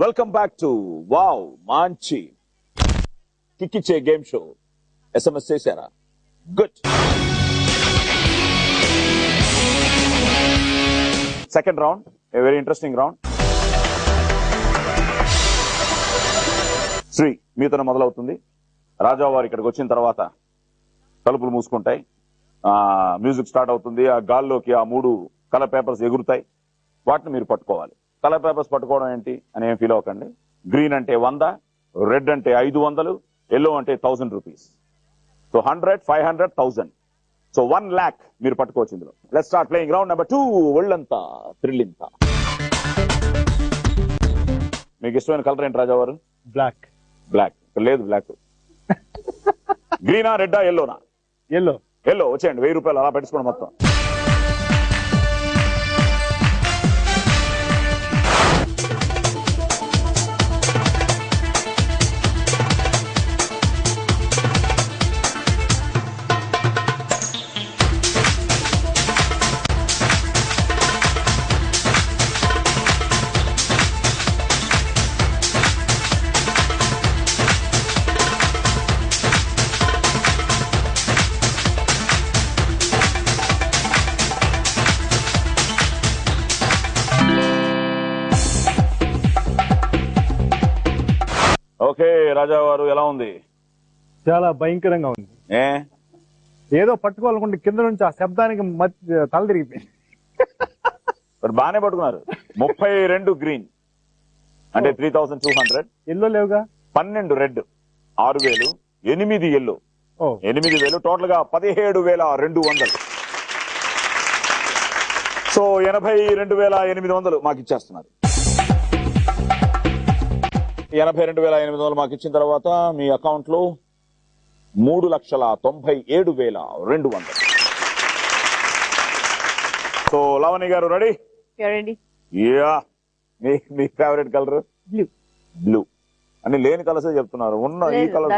Welcome back to wow మంచి కిక్కిచ్చే game show. SMS చేశారా? Good. Second round, a very interesting round. Sri మీతోనే మొదలవుతుంది. రాజా వారు ఇక్కడికి వచ్చిన తర్వాత తలుపులు మూసుకుంటాయి, మ్యూజిక్ స్టార్ట్ అవుతుంది. ఆ గాల్లోకి ఆ 3 కలర్ పేపర్స్ ఎగురుతాయి. వాటిని మీరు పట్టుకోవాలి. కలర్ పేపర్స్ పట్టుకోవడం ఏంటి అని ఏం ఫీల్ అవ్వకండి. గ్రీన్ అంటే 100, రెడ్ అంటే 500, ఎల్లో అంటే 1000 రూపీస్. సో 100, 500, 1000. సో 1 lakh మీరు పట్టుకోవచ్చు ఇందులో. Let's start playing round number 2. ఒళ్ళంతా థ్రిల్లింత. మీకు ఇష్టమైన కలర్ ఏంటి రాజా వారు? బ్లాక్. బ్లాక్ లేదు, బ్లాక్. గ్రీనా, రెడ్డా, ఎల్లోనా? ఎల్లో. ఎల్లో. వచ్చేయండి, 1000 రూపాయలు అలా పెట్టుకోండి మొత్తం. ఓకే రాజా వారు, ఎలా ఉంది? చాలా భయంకరంగా ఉంది. ఏదో పట్టుకోవాలనుకుంటే కింద నుంచి ఆ శబ్దానికి తల తిరిగిపోయింది. బాగానే పట్టుకున్నారు. 32 గ్రీన్ అంటే 3200. ఎల్లో లేవుగా. 12 రెడ్ 6000, 8 ఎల్లో 8000, టోటల్ గా 17200. సో 82800 మాకు ఇచ్చేస్తున్నారు. 82800 మాకు ఇచ్చిన తర్వాత మీ అకౌంట్ లో 3,97,200. సో లవణి గారు రెడీ? యా. మీ ఫేవరెట్ కలర్? బ్లూ. బ్లూ అని లేని కలర్స్ చెప్తున్నారు. ఉన్న ఈ colour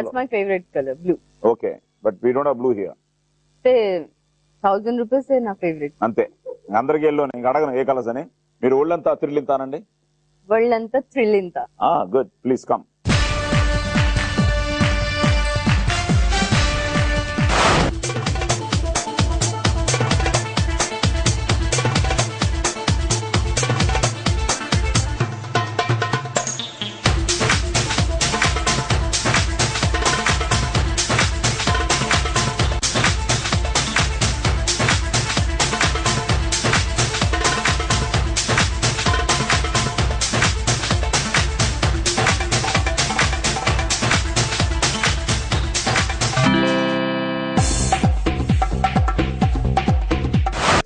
blue. Okay, but we don't have blue here. 1000 rupees నా ఫేవరెట్. అంతే, అందరికి ఎల్లో. నేను అడగను ఏ కలర్స్ అని. మీరు ఒళ్ళంతా థ్రిల్లింతానండి? ఒళ్ళంతా థ్రిల్లింత. Good, please come.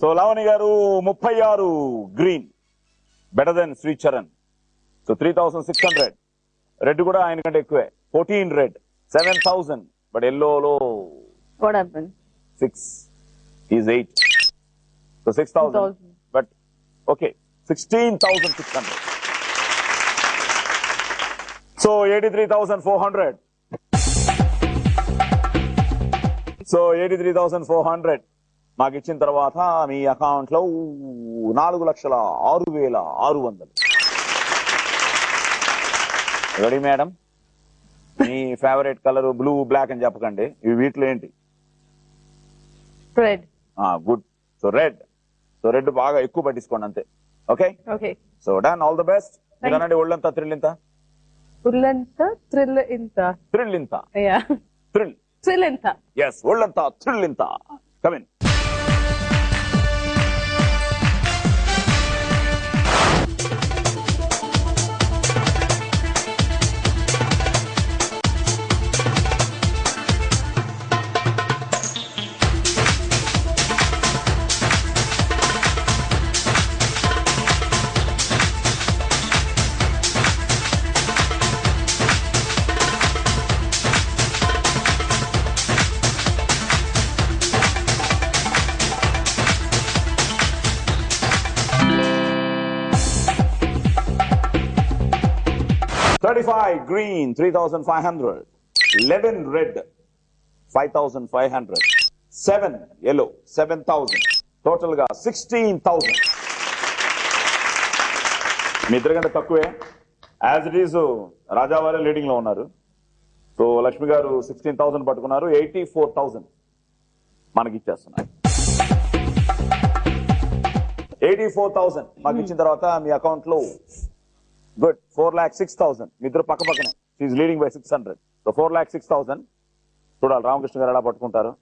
So Lavani గారు 36 green, better than Sri Charan. So 3600. Red కూడా ఆయన కంటే ఎక్కువే, 14 రెడ్ 7000. బట్ ఎల్లోలో 6 is 8. So 6000. But okay, 16,600. So 83,400. So 83,400 మాకు ఇచ్చిన తర్వాత మీ అకౌంట్ లో 4,06,600. Ready madam? మీ ఫేవరెట్ కలర్ బ్లూ, బ్లాక్ అని చెప్పకండి. ఇవి వీటిలో ఏంటి? Red. Good. So red. So red బాగా ఎక్కువ పట్టించుకోండి అంతే. Okay. So done, all the best. మీరు అనండి ఒళ్ళంతా థ్రిల్లింత. ఒళ్ళంతా థ్రిల్లింత. థ్రిల్లింత. థ్రిల్లింత. ఎస్, ఒళ్ళంతా థ్రిల్లింత. Come in. $35 green, 3,500. 11 red, 5,500. 7 yellow, 7,000. Total ga 16,000. మీ ఇద్దరు కంటే తక్కువే. యాజ్ ఇట్ ఈస్ రాజావారే లీడింగ్ లో ఉన్నారు. సో లక్ష్మి గారు 16,000 పట్టుకున్నారు. 84,000 మనకి ఇచ్చేస్తున్నారు. 84,000 మాకు ఇచ్చిన తర్వాత మీ అకౌంట్ లో గుడ్ 4,06,000. మీ ఇద్దరు పక్క పక్కనే. She leading by 600. సో 4,06,000. చూడాలి రామకృష్ణ గారు ఎలా పట్టుకుంటారు.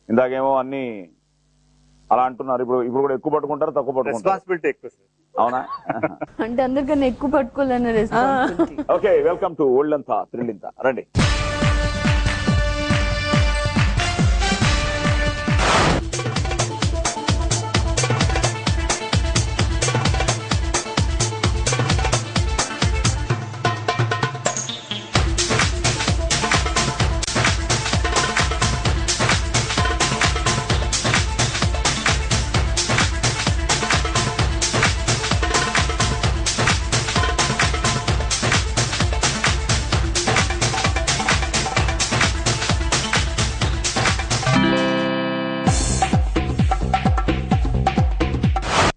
ఇందాకేమో అన్ని అలా అంటున్నారు. ఇప్పుడు కూడా ఎక్కువ పట్టుకుంటారు, తక్కువ పట్టుకుంటారు? రెస్పాన్సిబిలిటీ ఎక్కువ సార్. అవునా? అంటే అందరికన్నా ఎక్కువ పట్టుకోవాలన్న రెస్పాన్సిబిలిటీ. ఓకే, వెల్కమ్ టు ఒళ్ళంతా థ్రిల్లింతా. రండి.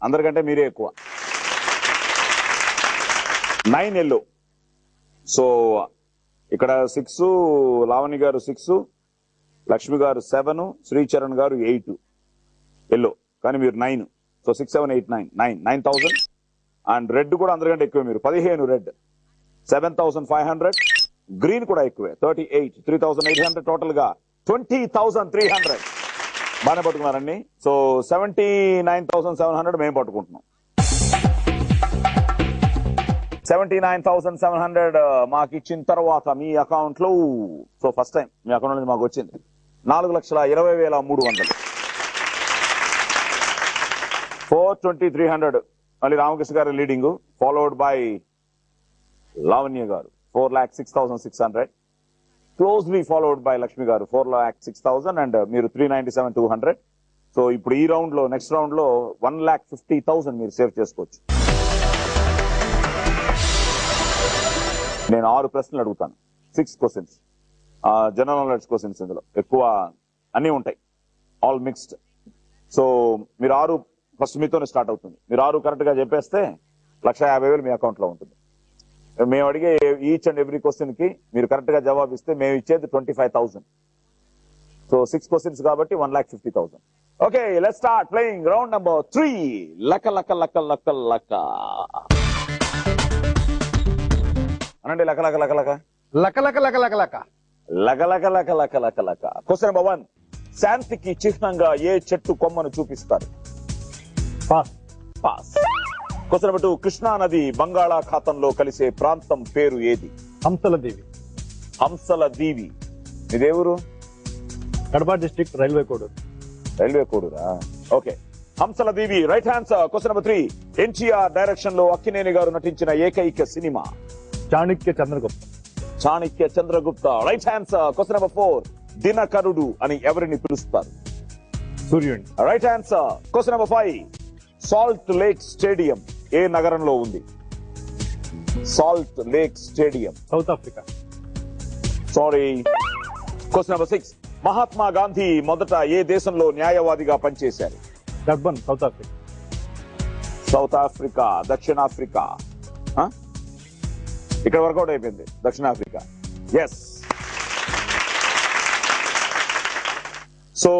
అందరికంటే మీరే ఎక్కువ. 9 ఎల్లో. సో ఇక్కడ 6, లావణ్య గారు 6, లక్ష్మి గారు 7, శ్రీచరణ్ గారు 8 ఎల్లో. కానీ మీరు 9. సో 6, 7, 8, 9,000. అండ్ రెడ్ కూడా అందరికంటే ఎక్కువ. మీరు 15 రెడ్, 7,500. గ్రీన్ కూడా ఎక్కువే 38, 3,800. టోటల్ గా 20,300 బాగానే పట్టుకున్నారండి. సో 79,700 మేము పట్టుకుంటున్నాం. 79,700 మాకు ఇచ్చిన తర్వాత మీ అకౌంట్ లో, సో ఫస్ట్ టైం మీ అకౌంట్ నుంచి మాకు వచ్చింది 4,20,300. 420,300 మళ్ళీ రామకృష్ణ గారు లీడింగ్, ఫాలోడ్ బై లావణ్య గారు 4,06,600. క్లోజ్లీ ఫాలోడ్ బై లక్ష్మి గారు 4,06,000 అండ్ మీరు 397,200. సో ఇప్పుడు ఈ రౌండ్ లో, నెక్స్ట్ రౌండ్ లో 1,50,000 మీరు సేవ్ చేసుకోవచ్చు. నేను 6 ప్రశ్నలు అడుగుతాను. 6 క్వశ్చన్స్, జనరల్ నాలెడ్జ్ క్వశ్చన్స్. ఇందులో ఎక్కువ అన్ని ఉంటాయి, ఆల్ మిక్స్డ్. సో మీరు 6 ఫస్ట్ మీతోనే స్టార్ట్ అవుతుంది. మీరు 6 కరెక్ట్ గా చెప్పేస్తే 1,50,000 మీ అకౌంట్ లో ఉంటుంది. మేము అడిగే ఈచ్ అండ్ ఎవ్రీ క్వశ్చన్ కి మీరు కరెక్ట్ గా జవాబు ఇస్తే మేము ఇచ్చేది 25,000. సో 6 క్వశ్చన్స్ కాబట్టి 1,50,000. Okay, let's start playing round number 3. లక లక లక లక లక అనండి. లక లక లక లక లక లక లక లక లక లక లక లక లక లక లక. Question number 1. శాంతికి చిహ్నంగా ఏ చెట్టు కొమ్మను చూపిస్తారు? Pass. Pass. Question number 2. Krishna నది బంగాళాఖాతంలో కలిసే ప్రాంతం పేరు ఏది? హంసల దేవి. హంసల దీవి. ఇదేవురు? Kadapa district, railway Koduru. రైల్వే కోడూరా? Okay, Hamsaladeevi right answer. Question number 3. NTR direction లో అక్కినేని గారు నటించిన ఏకైక cinema? Chanakya Chandragupta. Chanakya Chandragupta right answer. Question number 4. దినకరుడు అని ఎవరిని పిలుస్తారు? సూర్యుని. Right answer. Question number 5. Salt lake stadium ఏ నగరంలో ఉంది? Salt lake stadium. South Africa. Sorry. Question number 6. Mahatma Gandhi మొదట ఏ దేశంలో న్యాయవాదిగా పనిచేశారు? Durban, south Africa. South Africa, దక్షిణాఫ్రికా. ఇక్కడ వర్కౌట్ అయిపోయింది. దక్షిణాఫ్రికా. ఎస్. సో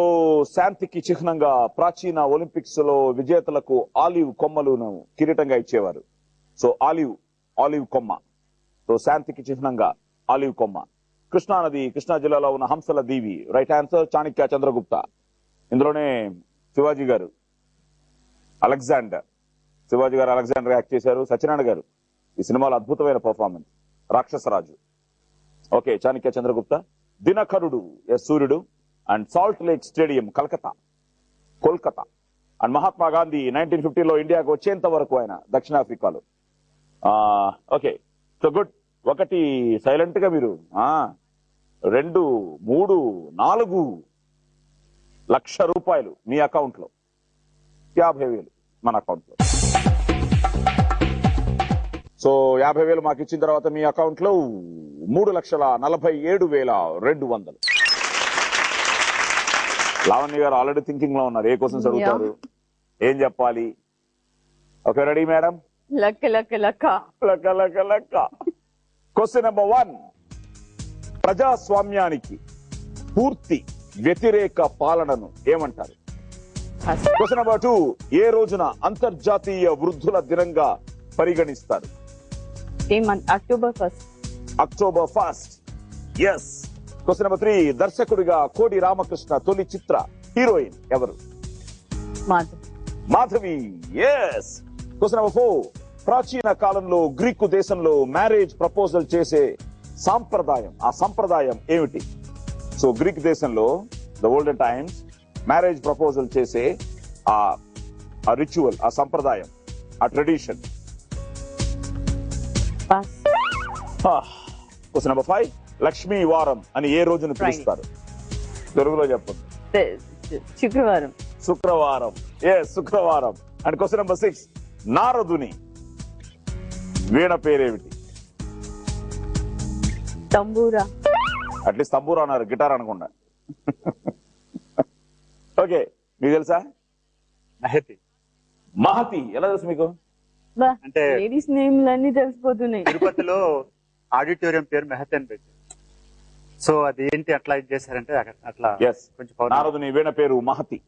శాంతికి చిహ్నంగా ప్రాచీన ఒలింపిక్స్ లో విజేతలకు ఆలివ్ కొమ్మలను కిరీటంగా ఇచ్చేవారు. సో ఆలివ్ కొమ్మ. సో శాంతికి చిహ్నంగా ఆలివ్ కొమ్మ. కృష్ణా నది కృష్ణా జిల్లాలో ఉన్న హంసల దీవి రైట్ ఆన్సర్. చాణక్య చంద్రగుప్త. ఇందులోనే శివాజీ గారు అలెగ్జాండర్ యాక్ట్ చేశారు. సత్యనారాయణ గారు ఈ సినిమాలో అద్భుతమైన పర్ఫార్మెన్స్, రాక్షసరాజు. ఓకే, చాణక్య చంద్రగుప్త. దినకరుడు ఎస్ సూర్యుడు. And salt lake stadium Kolkata. And Mahatma Gandhi 1950లో ఇండియాకు వచ్చేంత వరకు ఆయన దక్షిణాఫ్రికాలో. Okay, so good. 1 సైలెంట్ గా మీరు 2, 3, 4 లక్ష రూపాయలు మీ అకౌంట్ లో. 50,000 మన అకౌంట్ లో. సో 50,000 మాకు ఇచ్చిన తర్వాత మీ అకౌంట్ లో 3,47,200. లావణ్య గారు ఆల్రెడీ థింకింగ్ లో ఉన్నారు. ఏ క్వశ్చన్స్ అడుగుతారు, ఏం చెప్పాలి? Okay, ready madam? లక్క లక్క లక్క. లెక్క లెక్క లెక్క. Question number 1. ప్రజాస్వామ్యానికి పూర్తి వ్యతిరేక పాలనను ఏమంటారు? Question number 2. ఏ రోజున అంతర్జాతీయ వృద్ధుల దినంగా పరిగణిస్తారు? October 1. October 1. Yes. Question number 3. దర్శకుడిగా కోడి రామకృష్ణ తొలి చిత్ర హీరోయిన్ ఎవరు? మాధవి. ఎస్. Question number 4. ప్రాచీన కాలంలో గ్రీకు దేశంలో మ్యారేజ్ ప్రపోజల్ చేసే సాంప్రదాయం, ఆ సంప్రదాయం ఏమిటి? సో గ్రీక్ దేశంలో the olden times marriage proposal చేసే ఆ రిచువల్, ఆ సంప్రదాయం, ఆ ట్రెడిషన్. Question number 5. లక్ష్మీ వారం అని ఏ రోజును పిలుస్తారు? తెలుగులో చెప్పండి. శుక్రవారం. శుక్రవారం. శుక్రవారం. And question number 6. నారదుని వీణ పేరేమిటి? తంబూరా. అట్లీస్ట్ తంబూరా అన్నారు, గిటార్ అనకుండా. ఓకే, మీకు తెలుసా? మహతి. మహతి ఎలా తెలుసు మీకు? అంటే లేడీస్ నేమ్లు అన్ని తెలిసిపోతున్నాయి. తిరుపతిలో ఆడిటోరియం పేరు మెహతి అని పెట్టారు. సో అది ఏంటి అట్లా ఇది చేశారంటే అట్లా నారదుని వీణ పేరు మహతి.